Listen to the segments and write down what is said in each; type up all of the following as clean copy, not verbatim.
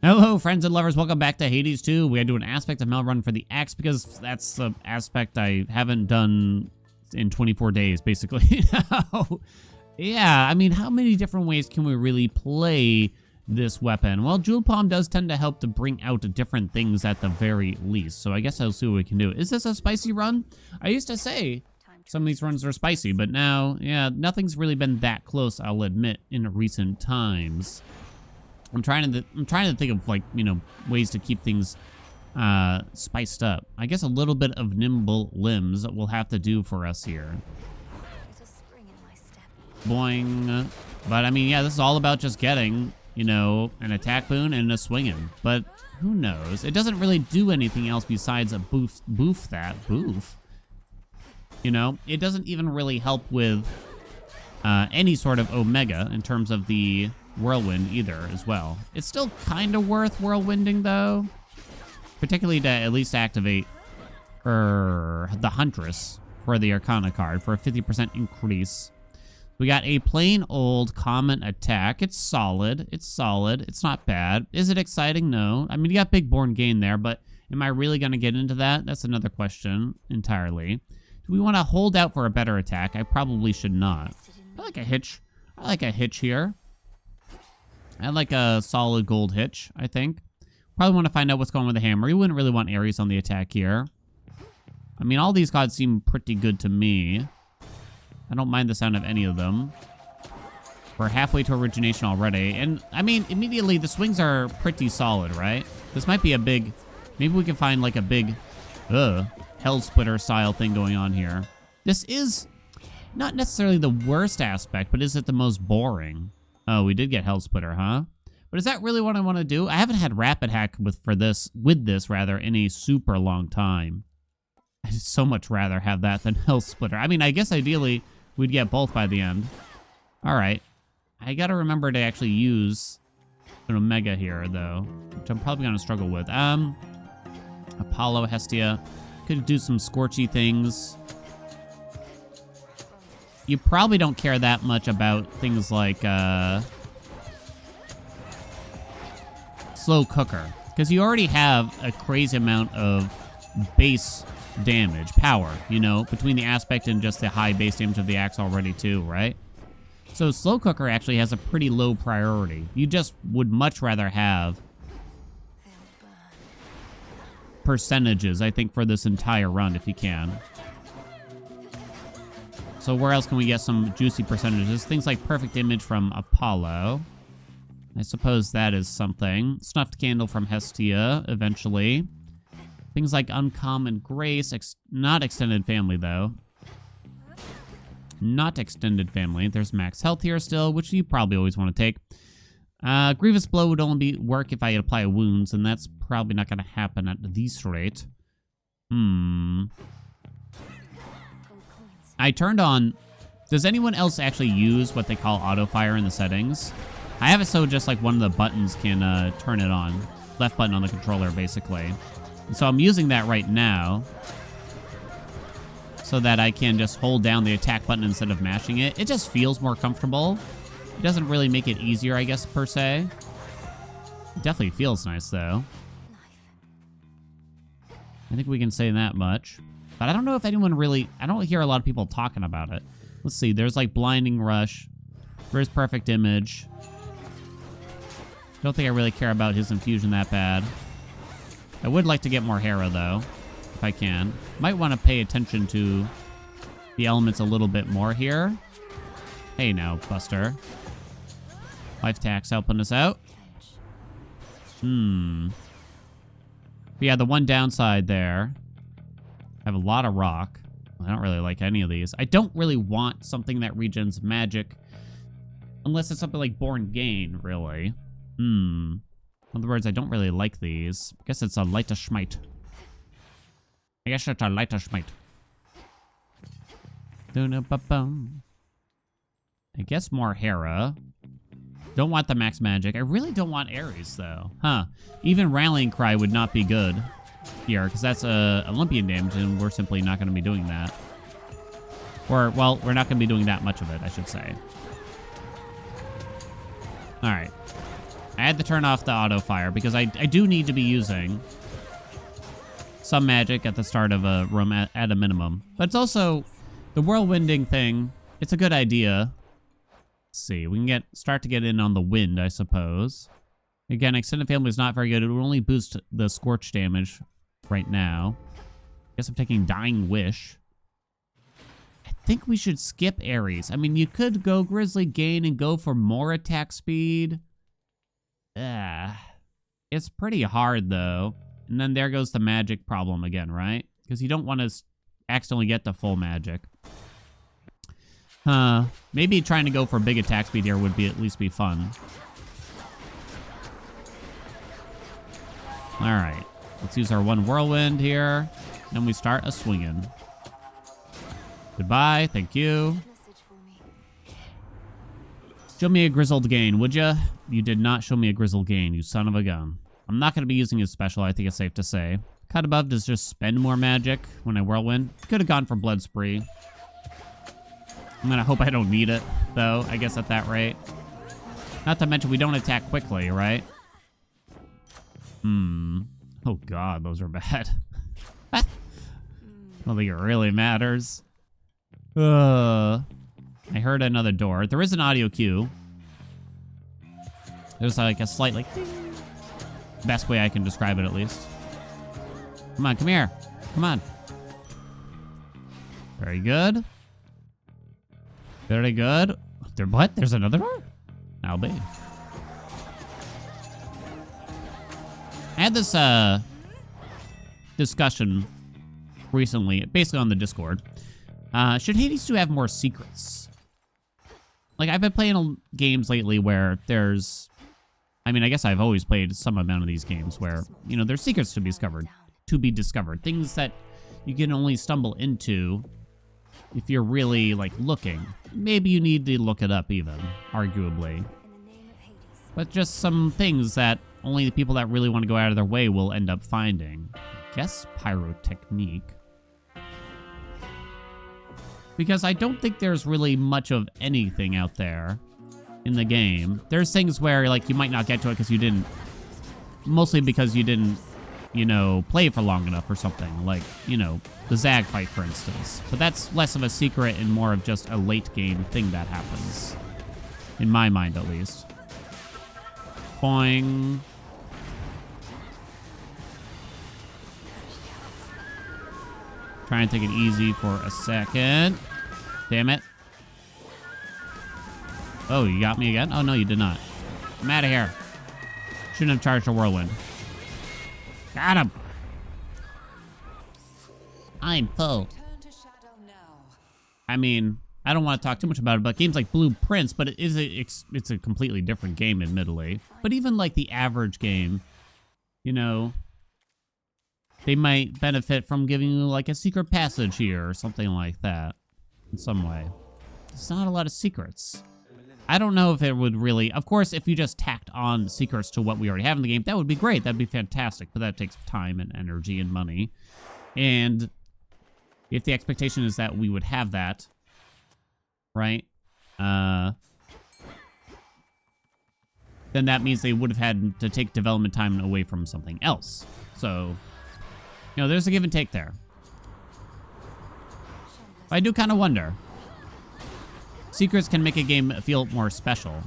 Hello, friends and lovers. Welcome back to Hades 2. We had to do an aspect of Mel Run for the axe because that's the aspect I haven't done in 24 days, basically. Yeah, I mean, how many different ways can we really play this weapon? Well, Jewel Palm does tend to help to bring out different things at the very least, so I guess I'll see what we can do. Is this a spicy run? I used to say some of these runs are spicy, but now, yeah, nothing's really been that close, I'll admit, in recent times. I'm trying to think of, like, you know, ways to keep things spiced up. I guess a little bit of nimble limbs will have to do for us here. Boing. But I mean, yeah, this is all about just getting, you know, an attack boon and a swinging. But who knows? It doesn't really do anything else besides a boof. You know, it doesn't even really help with any sort of omega in terms of the whirlwind either as well. It's still kind of worth whirlwinding though, particularly to at least activate the Huntress for the Arcana card for a 50% increase. We got a plain old common attack. It's solid. It's solid. It's not bad. Is it exciting? No. I mean, you got Big Born Gain there, but am I really going to get into that? That's another question entirely. Do we want to hold out for a better attack? I probably should not. I like a hitch. I like a hitch here. I like a solid gold hitch, I think. Probably want to find out what's going on with the hammer. You wouldn't really want Eris on the attack here. I mean, all these gods seem pretty good to me. I don't mind the sound of any of them. We're halfway to origination already. And, I mean, immediately the swings are pretty solid, right? This might be a big... Maybe we can find, like, a big... Hell Splitter style thing going on here. This is not necessarily the worst aspect, but is it the most boring? Oh, we did get Hell Splitter, huh? But is that really what I want to do? I haven't had Rapid Hack with this in a super long time. I'd so much rather have that than Hell Splitter. I mean, I guess ideally we'd get both by the end. All right. I got to remember to actually use an Omega here, though, which I'm probably going to struggle with. Apollo, Hestia. Could do some scorchy things. You probably don't care that much about things like Slow Cooker, because you already have a crazy amount of base damage, power, you know, between the aspect and just the high base damage of the axe already too, right? So Slow Cooker actually has a pretty low priority. You just would much rather have percentages, I think, for this entire run if you can. So where else can we get some juicy percentages? Things like Perfect Image from Apollo. I suppose that is something. Snuffed Candle from Hestia, eventually. Things like Uncommon Grace. Not Extended Family, though. Not Extended Family. There's Max Health here still, which you probably always want to take. Grievous Blow would only work if I apply wounds, and that's probably not going to happen at this rate. I turned on... Does anyone else actually use what they call auto-fire in the settings? I have it so just like one of the buttons can turn it on. Left button on the controller, basically. And so I'm using that right now so that I can just hold down the attack button instead of mashing it. It just feels more comfortable. It doesn't really make it easier, I guess, per se. It definitely feels nice, though. I think we can say that much. But I don't know if anyone really... I don't hear a lot of people talking about it. Let's see. There's, like, Blinding Rush. There's Perfect Image. Don't think I really care about his infusion that bad. I would like to get more Hera, though, if I can. Might want to pay attention to the elements a little bit more here. Hey, now, Buster. Life Tax helping us out. But yeah, the one downside there... I have a lot of rock. I don't really like any of these. I don't really want something that regens magic. Unless it's something like Born Gain, really. In other words, I don't really like these. I guess it's a Lighter Schmite. I guess it's a Lighter Schmite. I guess more Hera. Don't want the max magic. I really don't want Eris, though. Huh. Even Rallying Cry would not be good here, because that's Olympian damage, and we're simply not going to be doing that. Or, well, we're not going to be doing that much of it, I should say. All right. I had to turn off the auto fire because I do need to be using some magic at the start of a room at a minimum. But it's also the whirlwinding thing. It's a good idea. Let's see, we can start to get in on the wind, I suppose. Again, extended family is not very good. It will only boost the scorch damage right now. Guess I'm taking Dying Wish. I think we should skip Eris. I mean, you could go Grizzly Gain and go for more attack speed. It's pretty hard, though. And then there goes the magic problem again, right? Because you don't want to accidentally get the full magic. Maybe trying to go for big attack speed here would at least be fun. All right. Let's use our one whirlwind here. And we start a swinging. Goodbye. Thank you. Show me a grizzled gain, would ya? You did not show me a grizzled gain, you son of a gun. I'm not going to be using his special, I think it's safe to say. Cut above does just spend more magic when I whirlwind. Could have gone for Blood Spree. I'm going to hope I don't need it, though, I guess at that rate. Not to mention we don't attack quickly, right? Oh god, those are bad. I don't think it really matters. I heard another door. There is an audio cue. There's like a slight like ding. Best way I can describe it, at least. Come on, come here. Come on. Very good. Very good. What? There's another door? I'll be. I had this discussion recently, basically on the Discord. Should Hades 2 have more secrets? Like, I've been playing games lately where there's... I mean, I guess I've always played some amount of these games where, you know, there's secrets to be discovered. Things that you can only stumble into if you're really, like, looking. Maybe you need to look it up even, arguably. But just some things that only the people that really want to go out of their way will end up finding. I guess pyrotechnique. Because I don't think there's really much of anything out there in the game. There's things where, like, you might not get to it because you didn't... Mostly because you didn't, you know, play for long enough or something. Like, you know, the Zag fight, for instance. But that's less of a secret and more of just a late-game thing that happens. In my mind, at least. Boing. Try and take it easy for a second. Damn it. Oh, you got me again? Oh, no, you did not. I'm out of here. Shouldn't have charged a whirlwind. Got him. I'm full. I mean, I don't want to talk too much about it, but games like Blue Prince, but it's a completely different game, admittedly. But even like the average game, you know, they might benefit from giving you like a secret passage here or something like that in some way. There's not a lot of secrets. I don't know if it would really... Of course, if you just tacked on secrets to what we already have in the game, that would be great. That'd be fantastic. But that takes time and energy and money. And if the expectation is that we would have that, right? Then that means they would have had to take development time away from something else. So, you know, there's a give and take there. I do kind of wonder. Secrets can make a game feel more special.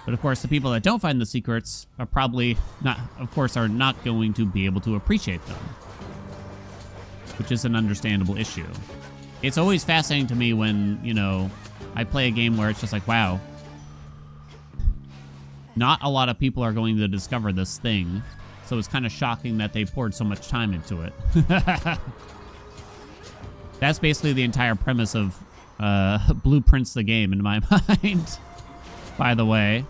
But of course, the people that don't find the secrets are probably not, of course, are not going to be able to appreciate them. Which is an understandable issue. It's always fascinating to me when, you know, I play a game where it's just like, wow, not a lot of people are going to discover this thing. So it's kind of shocking that they poured so much time into it. That's basically the entire premise of Blueprints the game in my mind, by the way.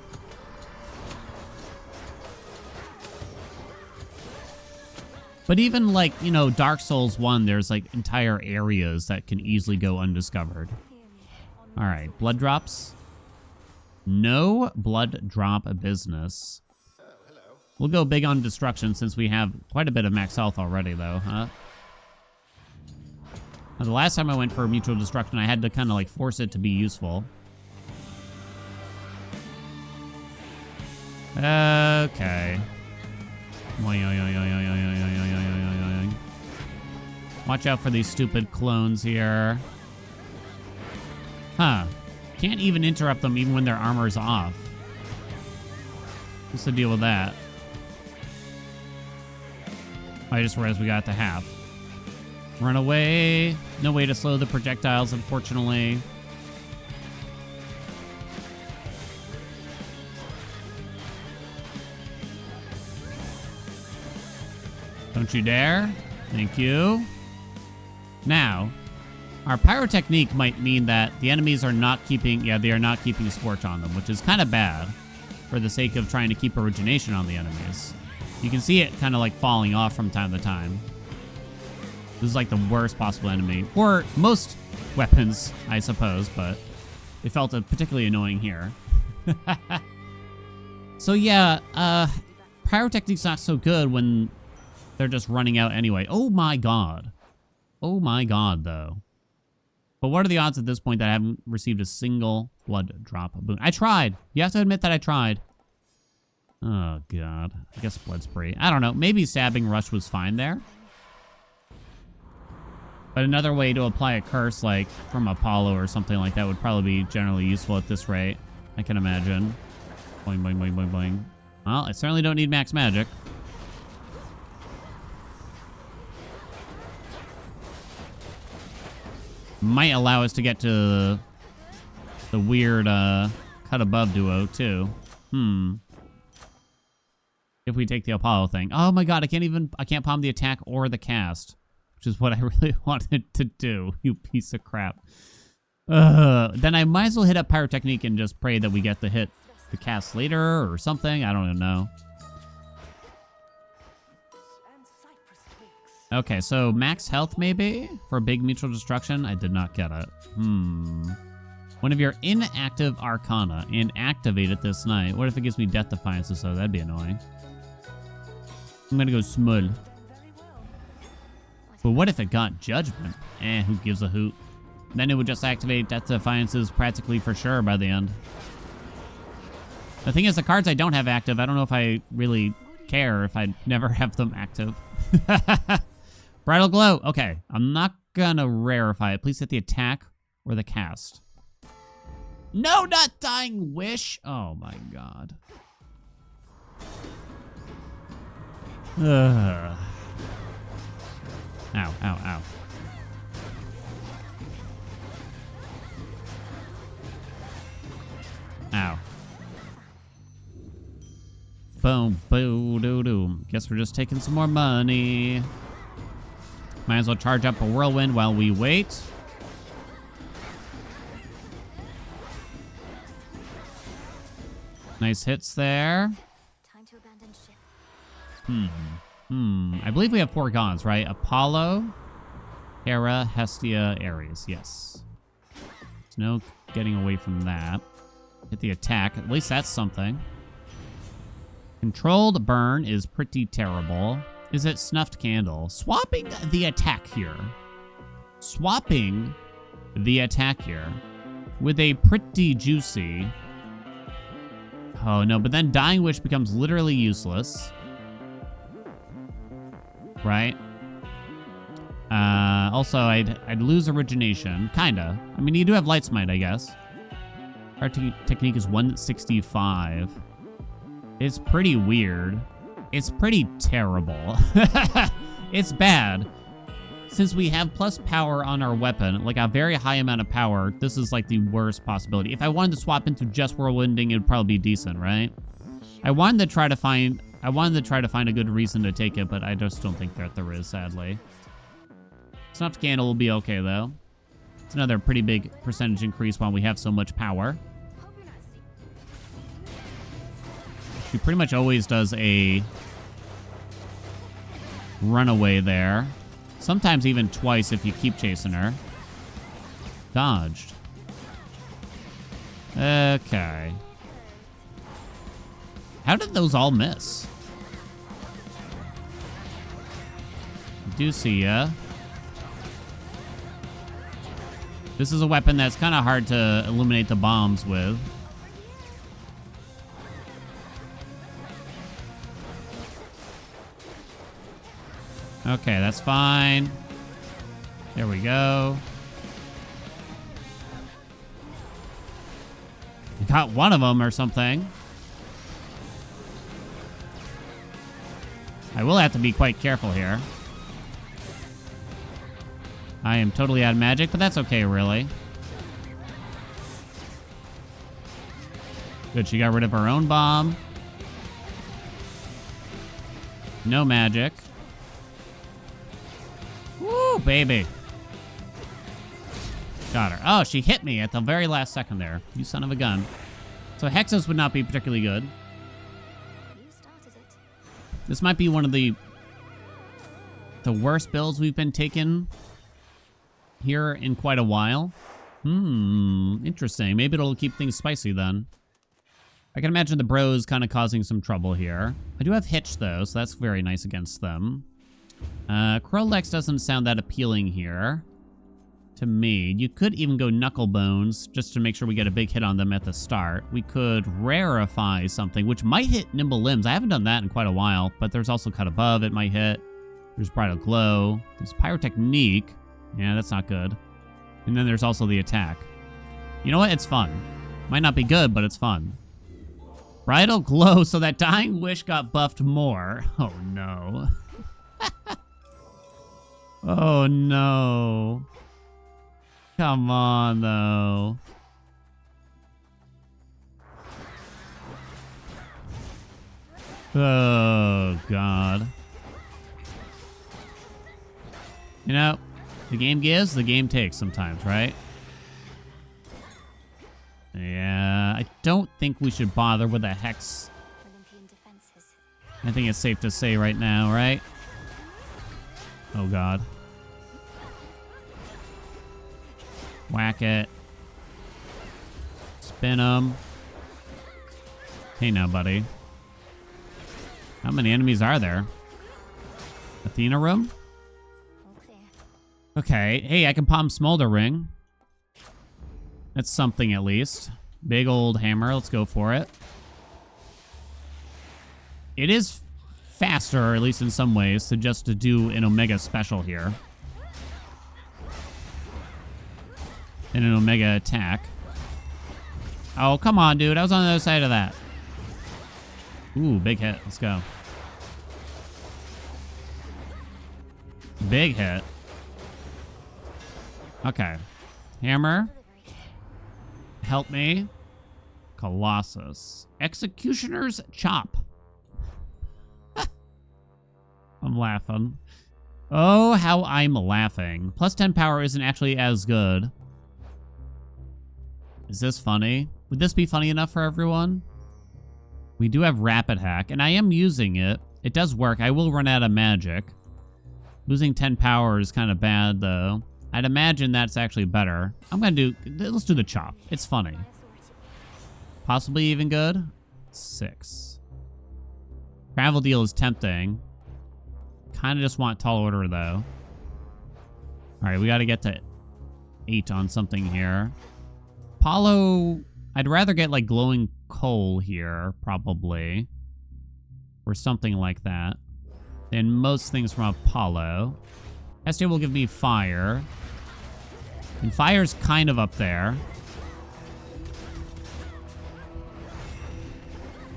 But even like, you know, Dark Souls 1, there's like entire areas that can easily go undiscovered. All right, blood drops. No blood drop business. We'll go big on destruction since we have quite a bit of max health already, though, huh? Now, the last time I went for mutual destruction, I had to kind of like force it to be useful. Okay. Watch out for these stupid clones here. Huh. Can't even interrupt them even when their armor's off. What's the deal with that? I just realized we got to half. Run away. No way to slow the projectiles, unfortunately. Don't you dare. Thank you. Now, our pyrotechnique might mean that the enemies are not keeping... Yeah, they are not keeping Scorch on them, which is kind of bad for the sake of trying to keep origination on the enemies. You can see it kind of like falling off from time to time. This is like the worst possible enemy. For most weapons, I suppose, but it felt particularly annoying here. So yeah, pyrotechnique's not so good when they're just running out anyway. Oh my god. Oh my god, though. But what are the odds at this point that I haven't received a single blood drop boon? I tried. You have to admit that I tried. Oh, God. I guess blood spray. I don't know. Maybe stabbing rush was fine there. But another way to apply a curse, like from Apollo or something like that, would probably be generally useful at this rate. I can imagine. Boing, boing, boing, boing, boing. Well, I certainly don't need max magic. Might allow us to get to the weird cut above duo too. If we take the Apollo thing. Oh my god, I can't palm the attack or the cast, which is what I really wanted to do, you piece of crap. Then I might as well hit up Pyrotechnique and just pray that we get the cast later or something. I don't even know. Okay, so max health maybe for big mutual destruction. I did not get it. One of your inactive arcana and activate it this night. What if it gives me death defiances? So that'd be annoying. I'm gonna go smud. But what if it got judgment? Who gives a hoot? Then it would just activate death defiances practically for sure by the end. The thing is, the cards I don't have active, I don't know if I really care if I never have them active. Bridal Glow. Okay, I'm not gonna rarefy it. Please hit the attack or the cast. No, not Dying Wish. Oh my god. Ow, ow, ow. Ow. Boom, boo, doo, doo. Guess we're just taking some more money. Might as well charge up a whirlwind while we wait. Nice hits there. Time to abandon ship. I believe we have 4 gods, right? Apollo, Hera, Hestia, Eris. Yes. There's no getting away from that. Hit the attack. At least that's something. Controlled burn is pretty terrible. Is it Snuffed Candle? Swapping the attack here. Swapping the attack here with a pretty juicy... Oh, no, but then Dying Wish becomes literally useless. Right? Also, I'd lose origination. Kinda. I mean, you do have Light Smite, I guess. Our technique is 165. It's pretty weird. It's pretty terrible. It's bad. Since we have plus power on our weapon, like a very high amount of power, this is like the worst possibility. If I wanted to swap into just whirlwinding, it would probably be decent, right? I wanted to try to find a good reason to take it, but I just don't think that there is, sadly. Snuffed Candle will be okay, though. It's another pretty big percentage increase while we have so much power. She pretty much always does a runaway there. Sometimes even twice if you keep chasing her. Dodged. Okay. How did those all miss? Do see ya. This is a weapon that's kind of hard to illuminate the bombs with. Okay, that's fine. There we go. Got one of them or something. I will have to be quite careful here. I am totally out of magic, but that's okay, really. Good, she got rid of her own bomb. No magic. Woo, baby. Got her. Oh, she hit me at the very last second there. You son of a gun. So Hexos would not be particularly good. You started it. This might be one of the worst builds we've been taking here in quite a while. Interesting. Maybe it'll keep things spicy then. I can imagine the bros kind of causing some trouble here. I do have Hitch, though, so that's very nice against them. Crolex doesn't sound that appealing here to me. You could even go Knucklebones just to make sure we get a big hit on them at the start. We could rarefy something, which might hit Nimble Limbs. I haven't done that in quite a while, but there's also Cut Above it might hit. There's Bridal Glow. There's Pyrotechnique. Yeah, that's not good. And then there's also the attack. You know what? It's fun. Might not be good, but it's fun. Bridal Glow, so that Dying Wish got buffed more. Oh, no. Oh, no. Come on, though. Oh, God. You know, the game gives, the game takes sometimes, right? Yeah, I don't think we should bother with a Hex. Olympian defenses. I think it's safe to say right now, right? Oh, God. Whack it. Spin them. Hey now, buddy. How many enemies are there? Athena room? All clear. Okay. Hey, I can palm Smolder Ring. That's something at least. Big old hammer. Let's go for it. It is faster, at least in some ways, to do an Omega special here. And an Omega attack. Oh, come on, dude. I was on the other side of that. Ooh, big hit. Let's go. Big hit. Okay. Hammer. Help me. Colossus. Executioner's Chop. I'm laughing. Oh, how I'm laughing. Plus 10 power isn't actually as good. Is this funny? Would this be funny enough for everyone? We do have Rapid Hack, and I am using it. It does work. I will run out of magic. Losing 10 power is kind of bad, though. I'd imagine that's actually better. Let's do the Chop. It's funny. Possibly even good. 6. Travel Deal is tempting. Kind of just want Tall Order, though. All right, we got to get to 8 on something here. Apollo, I'd rather get like Glowing Coal here, probably. Or something like that. Than most things from Apollo. Hestia will give me Fire. And Fire's kind of up there.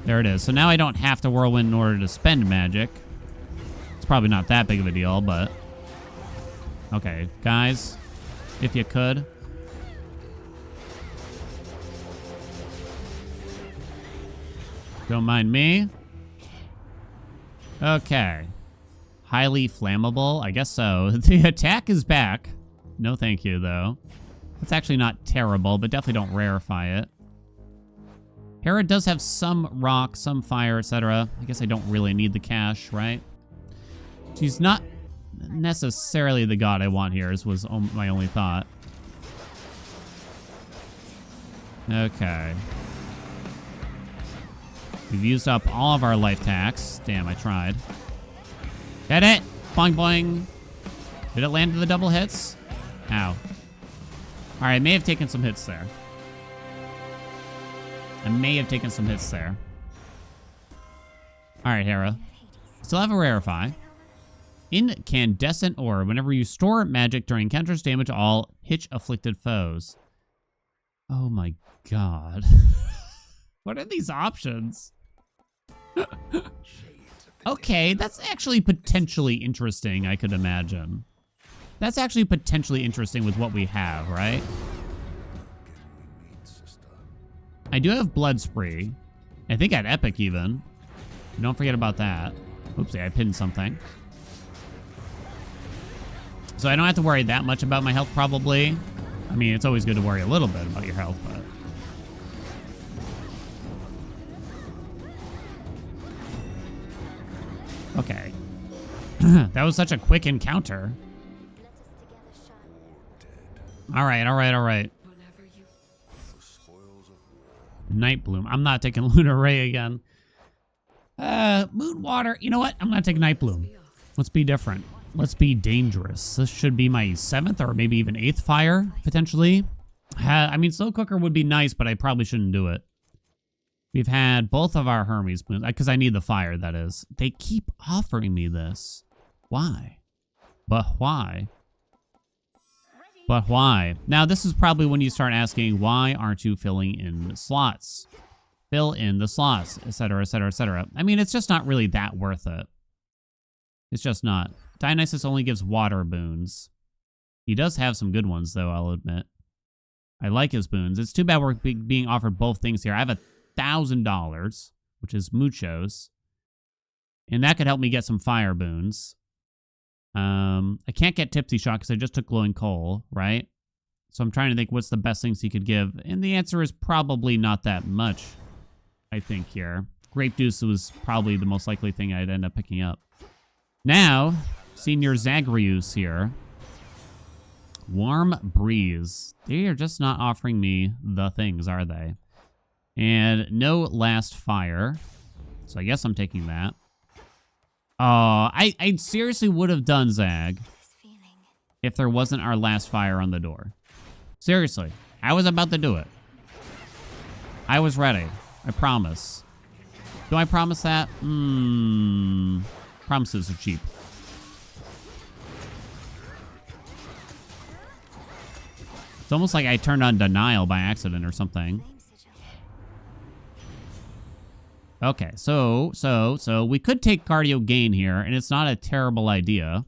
There it is. So now I don't have to Whirlwind in order to spend magic. It's probably not that big of a deal, but... Okay, guys. If you could. Don't mind me. Okay. Highly flammable? I guess so. The attack is back. No thank you, though. It's actually not terrible, but definitely don't rarefy it. Hera does have some rock, some fire, etc. I guess I don't really need the cash, right? She's not necessarily the god I want here, was my only thought. Okay. We've used up all of our life tacks. Damn, I tried. Hit it! Boing, boing. Did it land to the double hits? Ow. Alright, I may have taken some hits there. Alright, Hera. Still have a rarefy. Incandescent ore. Whenever you store magic during encounters, damage all hitch-afflicted foes. Oh my god. What are these options? Okay, that's actually potentially interesting, I could imagine. That's actually potentially interesting with what we have, right? I do have Blood Spree. I think at Epic even. Don't forget about that. Oopsie, I pinned something. So I don't have to worry that much about my health, probably. I mean, it's always good to worry a little bit about your health, but... Okay. That was such a quick encounter. Alright, alright, alright. Night Bloom. I'm not taking Lunar Ray again. Moon Water. You know what? I'm gonna take Night Bloom. Let's be different. Let's be dangerous. This should be my 7th or maybe even 8th fire, potentially. I mean, Slow Cooker would be nice, but I probably shouldn't do it. We've had both of our Hermes boons, because I need the fire, that is. They keep offering me this. Why? But why? But why? Now, this is probably when you start asking, why aren't you filling in the slots? Fill in the slots, etc., etc., etc. I mean, it's just not really that worth it. It's just not. Dionysus only gives water boons. He does have some good ones, though, I'll admit. I like his boons. It's too bad we're being offered both things here. I have $1,000, which is muchos. And that could help me get some fire boons. I can't get Tipsy Shot because I just took Glowing Coal, right? So I'm trying to think what's the best things he could give. And the answer is probably not that much, I think, here. Grape Juice was probably the most likely thing I'd end up picking up. Now, Senior Zagreus here. Warm Breeze. They are just not offering me the things, are they? And no Last Fire. So I guess I'm taking that. I seriously would have done Zag if there wasn't our Last Fire on the door. Seriously. I was about to do it. I was ready. I promise. Do I promise that? Promises are cheap. It's almost like I turned on Denial by accident or something. Okay, so we could take Cardio Gain here, and it's not a terrible idea.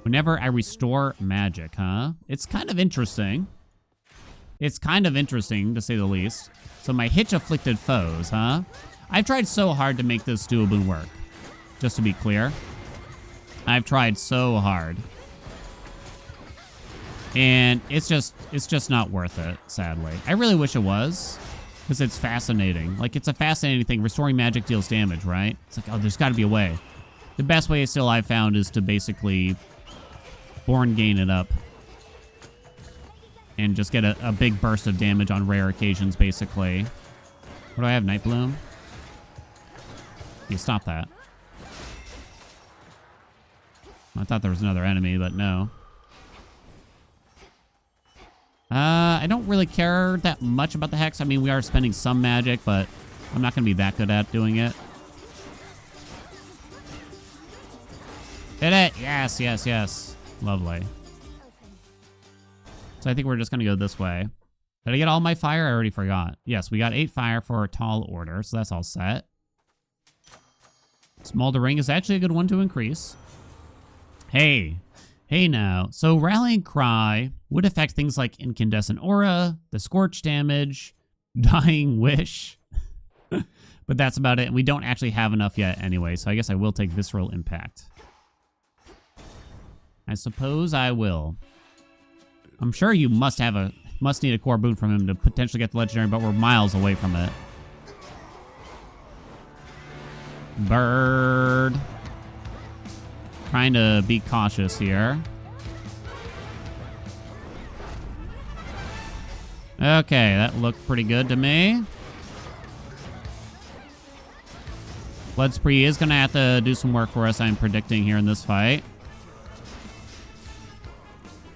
Whenever I restore magic, huh? It's kind of interesting. It's kind of interesting, to say the least. So my hitch-afflicted foes, huh? I've tried so hard to make this doable work. Just to be clear. I've tried so hard. And it's just not worth it, sadly. I really wish it was. Because it's fascinating. Like, it's a fascinating thing. Restoring magic deals damage, right? It's like, oh, there's got to be a way. The best way still I've found is to basically Born Gain it up. And just get a big burst of damage on rare occasions, basically. What do I have? Night Bloom? You stop that. I thought there was another enemy, but no. I don't really care that much about the Hex. I mean, we are spending some magic, but I'm not going to be that good at doing it. Hit it! Yes, yes, yes. Lovely. So I think we're just going to go this way. Did I get all my fire? I already forgot. Yes, we got 8 fire for a Tall Order, so that's all set. Smoldering is actually a good one to increase. Hey. Hey now. So Rallying Cry would affect things like Incandescent Aura, the Scorch damage, Dying Wish. But that's about it. And we don't actually have enough yet anyway, so I guess I will take Visceral Impact. I suppose I will. I'm sure you must need a core boon from him to potentially get the legendary, but we're miles away from it. Bird. Trying to be cautious here. Okay, that looked pretty good to me. Blood Spree is going to have to do some work for us, I'm predicting, here in this fight.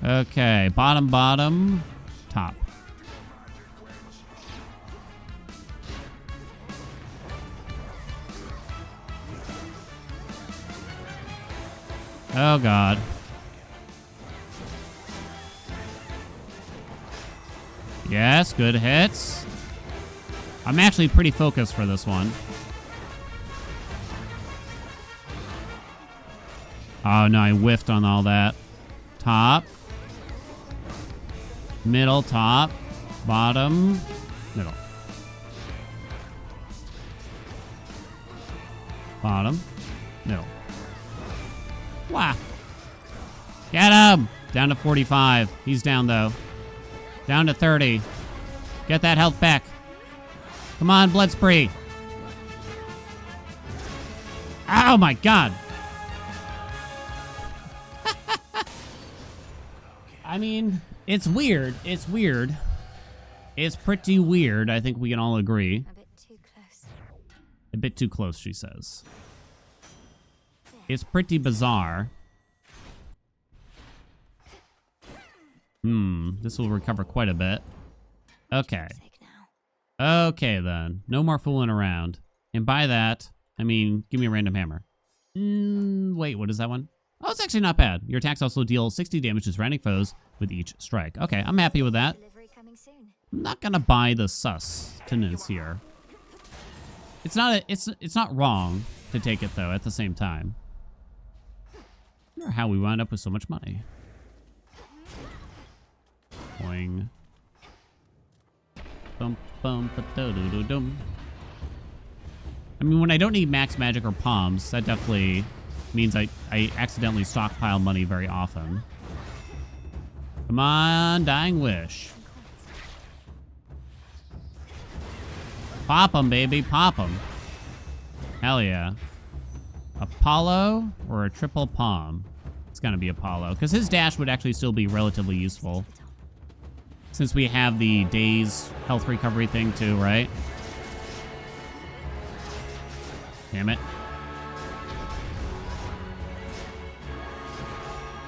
Okay, bottom, top. Oh, God. Yes, good hits. I'm actually pretty focused for this one. Oh, no, I whiffed on all that. Top. Middle, top. Bottom. Middle. Bottom. Middle. Wow. Get him! Down to 45. He's down, though. Down to 30. Get that health back. Come on, blood spree. Oh, my God. I mean, it's weird. It's weird. It's pretty weird. I think we can all agree. A bit too close. A bit too close, she says. It's pretty bizarre. This will recover quite a bit. Okay. Okay, then. No more fooling around. And by that, I mean, give me a random hammer. Wait, what is that one? Oh, it's actually not bad. Your attacks also deal 60 damage to surrounding foes with each strike. Okay, I'm happy with that. I'm not gonna buy the sustenance here. It's not wrong to take it though. At the same time, I wonder how we wound up with so much money. Boing. Bum bum ba dum. I mean, when I don't need max magic or palms, that definitely means I accidentally stockpile money very often. Come on, Dying Wish. Pop 'em, baby, pop 'em. Hell yeah. Apollo or a triple palm? It's gonna be Apollo, because his dash would actually still be relatively useful. Since we have the day's health recovery thing too, right? Damn it.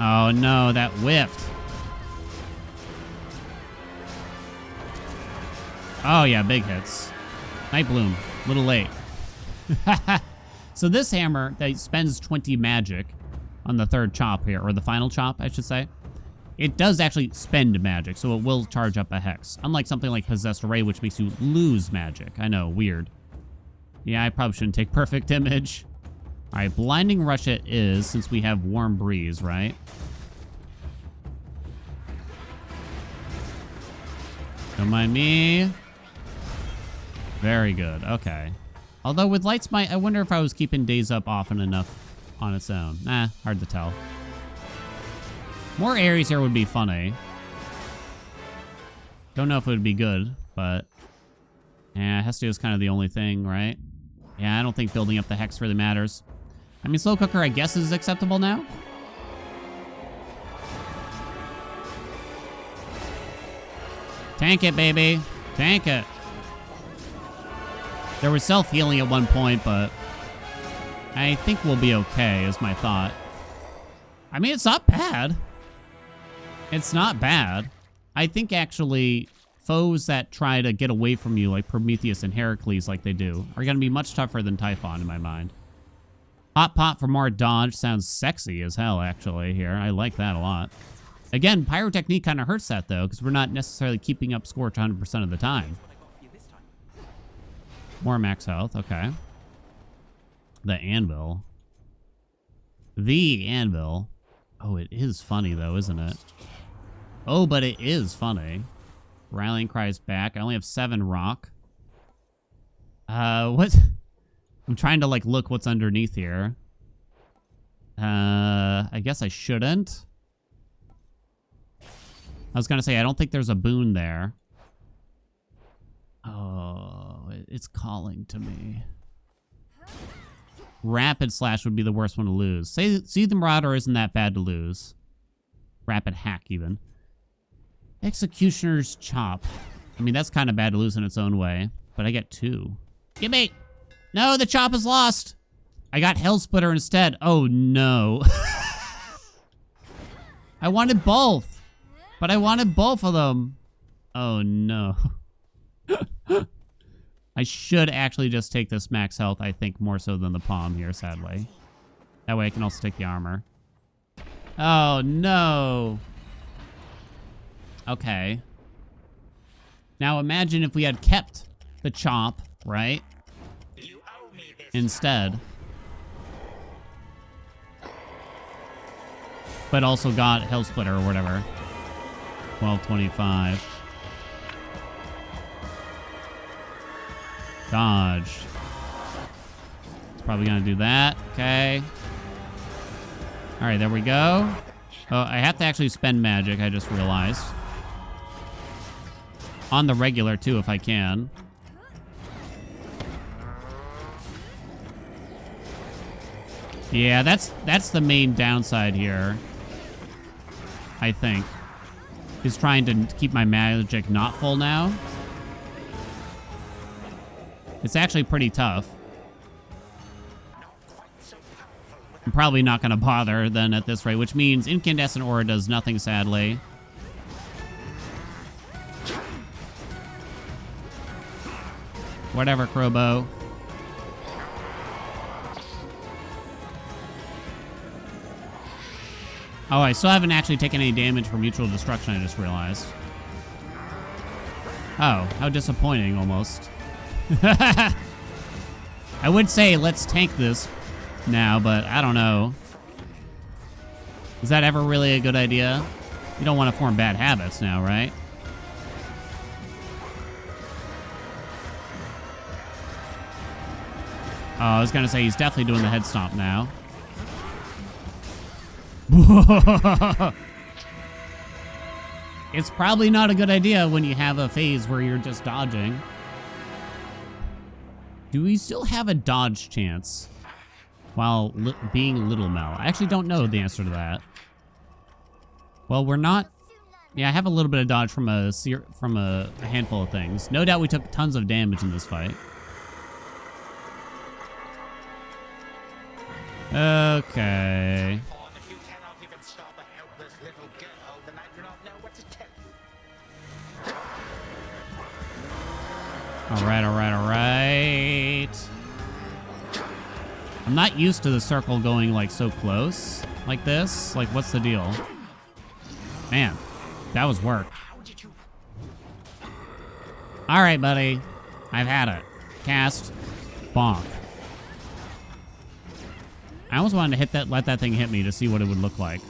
Oh no, that whiffed. Oh yeah, big hits. Night Bloom, a little late. So this hammer that spends 20 magic on the third chop here, or the final chop, I should say, it does actually spend magic, so it will charge up a hex. Unlike something like Possessed Ray, which makes you lose magic. I know, weird. Yeah, I probably shouldn't take Perfect Image. All right, Blinding Rush it is, since we have Warm Breeze, right? Don't mind me. Very good, okay. Although with Light Smite, I wonder if I was keeping Days Up often enough on its own. Nah, hard to tell. More Eris here would be funny. Don't know if it would be good, but... yeah, Hestia is kind of the only thing, right? Yeah, I don't think building up the Hex really matters. I mean, Slow Cooker, I guess, is acceptable now. Tank it, baby. Tank it. There was self-healing at one point, but I think we'll be okay, is my thought. I mean, it's not bad. It's not bad. I think, actually, foes that try to get away from you, like Prometheus and Heracles, like they do, are going to be much tougher than Typhon, in my mind. Hot Pot for more dodge sounds sexy as hell, actually, here. I like that a lot. Again, Pyrotechnique kind of hurts that, though, because we're not necessarily keeping up Scorch 100% of the time. More max health, okay. The Anvil. The Anvil. Oh, it is funny, though, isn't it? Oh, but it is funny. Rallying Cry is back. I only have 7 rock. What? I'm trying to, like, look what's underneath here. I guess I shouldn't. I was gonna say, I don't think there's a boon there. Oh, it's calling to me. Rapid Slash would be the worst one to lose. See the Marauder isn't that bad to lose. Rapid Hack, even. Executioner's Chop. I mean, that's kind of bad to lose in its own way. But I get 2. Gimme! No, the Chop is lost! I got Hell Splitter instead. Oh, no. I wanted both. But I wanted both of them. Oh, no. I should actually just take this max health, I think, more so than the palm here, sadly. That way I can also take the armor. Oh, no. Okay. Now imagine if we had kept the chop, right? Instead. But also got Hell Splitter or whatever. 1225. Dodge. It's probably gonna do that. Okay. Alright, there we go. Oh, I have to actually spend magic, I just realized. On the regular, too, if I can. Yeah, that's the main downside here. I think. Is trying to keep my magic not full now. It's actually pretty tough. I'm probably not going to bother then at this rate, which means Incandescent Aura does nothing, sadly. Whatever, Crobo. Oh, I still haven't actually taken any damage from Mutual Destruction, I just realized. Oh, how disappointing, almost. I would say let's tank this now, but I don't know. Is that ever really a good idea? You don't want to form bad habits now, right? Oh, I was going to say he's definitely doing the head stomp now. It's probably not a good idea when you have a phase where you're just dodging. Do we still have a dodge chance while being Little Mel? I actually don't know the answer to that. Well, we're not... Yeah, I have a little bit of dodge from a handful of things. No doubt we took tons of damage in this fight. Okay. Alright, alright, alright. I'm not used to the circle going, like, so close like this. Like, what's the deal? Man, that was work. Alright, buddy. I've had it. Cast. Bonk. I almost wanted to hit that, let that thing hit me to see what it would look like.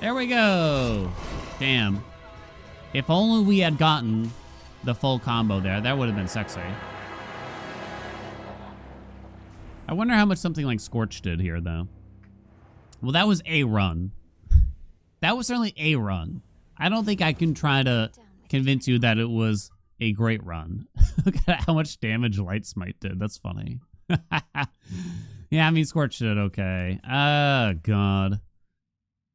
There we go. Damn. If only we had gotten the full combo there, that would have been sexy. I wonder how much something like Scorch did here, though. Well, that was a run. That was certainly a run. I don't think I can try to convince you that it was a great run. Look at how much damage Light Smite did. That's funny. Yeah, I mean, Scorch did okay. Oh, God.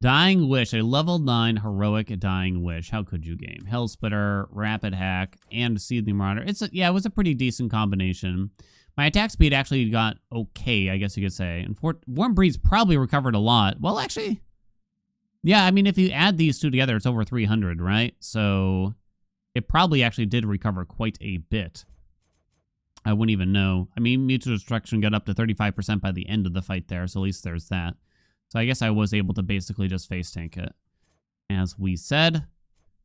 Dying Wish, a level 9 heroic Dying Wish. How could you game? Hell Splitter, Rapid Hack, and Seething Marauder. Yeah, it was a pretty decent combination. My attack speed actually got okay, I guess you could say. And Warm Breeze probably recovered a lot. Well, actually, yeah, I mean, if you add these two together, it's over 300, right? So it probably actually did recover quite a bit. I wouldn't even know. I mean, Mutual Destruction got up to 35% by the end of the fight there, so at least there's that. So I guess I was able to basically just face tank it. As we said,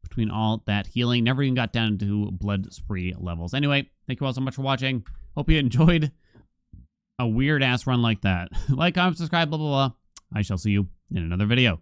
between all that healing, never even got down to blood spree levels. Anyway, thank you all so much for watching. Hope you enjoyed a weird-ass run like that. Like, comment, subscribe, blah, blah, blah. I shall see you in another video.